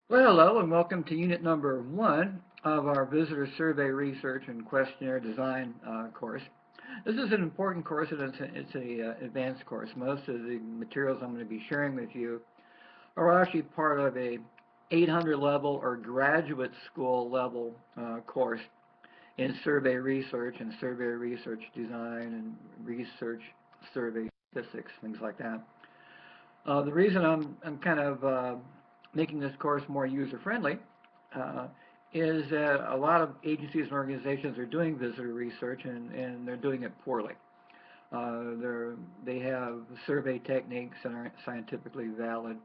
Well, hello and welcome to unit number 1 of our visitor survey research and questionnaire design course. This is an important course and it's a advanced course. Most of the materials I'm going to be sharing with you are actually part of a 800 level or graduate school level course in survey research and survey research design and research survey statistics, things like that. The reason I'm kind of making this course more user-friendly uh, is that a lot of agencies and organizations are doing visitor research and they're doing it poorly. They have survey techniques that aren't scientifically valid,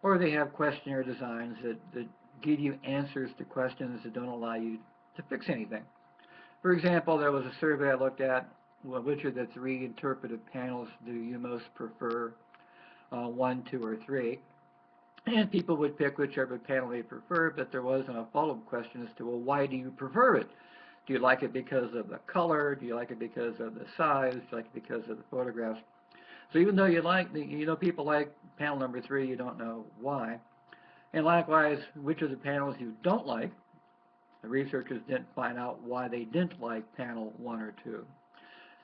or they have questionnaire designs that give you answers to questions that don't allow you to fix anything. For example, there was a survey I looked at, well, which of the three interpretive panels do you most prefer, 1, 2, or 3? And people would pick whichever panel they prefer, but there wasn't a follow-up question as to, well, why do you prefer it? Do you like it because of the color? Do you like it because of the size? Do you like it because of the photographs? So even though people like panel number 3, you don't know why. And likewise, which of the panels you don't like, the researchers didn't find out why they didn't like panel 1 or 2.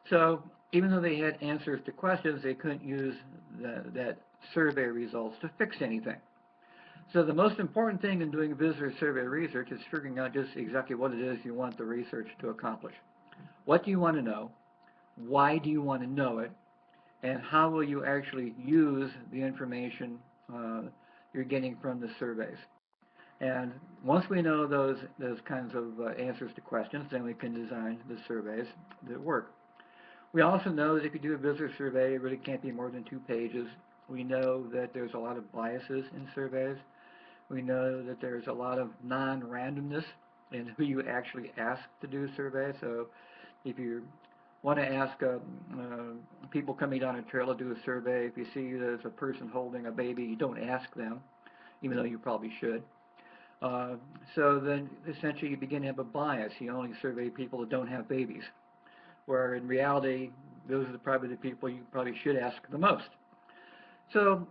So even though they had answers to questions, they couldn't use that survey results to fix anything. So the most important thing in doing visitor survey research is figuring out just exactly what it is you want the research to accomplish. What do you want to know? Why do you want to know it? And how will you actually use the information you're getting from the surveys? And once we know those kinds of answers to questions, then we can design the surveys that work. We also know that if you do a visitor survey, it really can't be more than 2 pages. We know that there's a lot of biases in surveys. We know that there's a lot of non-randomness in who you actually ask to do a survey. So if you want to ask people coming down a trail to do a survey, if you see there's a person holding a baby, you don't ask them, even though you probably should. So then essentially you begin to have a bias. You only survey people that don't have babies, where in reality, those are probably the people you probably should ask the most. So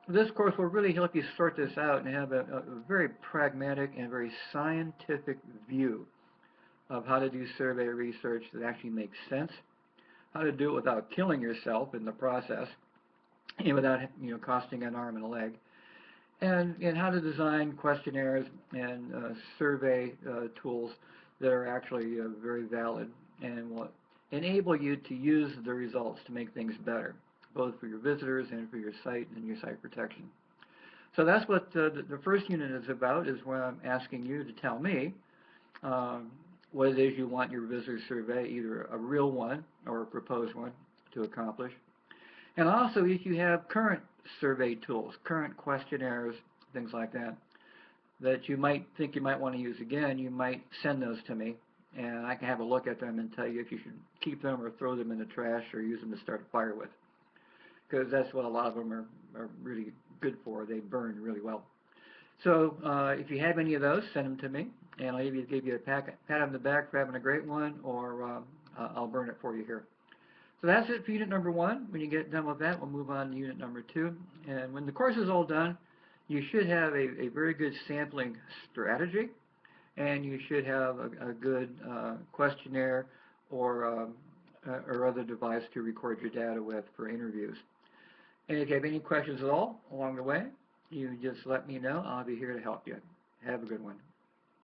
this course will really help you sort this out and have a very pragmatic and very scientific view of how to do survey research that actually makes sense, how to do it without killing yourself in the process, and without costing an arm and a leg, and how to design questionnaires and survey tools that are actually very valid and will enable you to use the results to make things better, both for your visitors and for your site and your site protection. So that's what the first unit is about, is where I'm asking you to tell me what it is you want your visitor survey, either a real one or a proposed one, to accomplish. And also, if you have current survey tools, current questionnaires, things like that, that you might think you might want to use again, you might send those to me, and I can have a look at them and tell you if you should keep them or throw them in the trash or use them to start a fire with, because that's what a lot of them are really good for. They burn really well. So if you have any of those, send them to me, and I'll either give you a pat on the back for having a great one, or I'll burn it for you here. So that's it for unit number 1. When you get done with that, we'll move on to unit number 2. And when the course is all done, you should have a very good sampling strategy, and you should have a good questionnaire or other device to record your data with for interviews. And if you have any questions at all along the way, you just let me know. I'll be here to help you. Have a good one.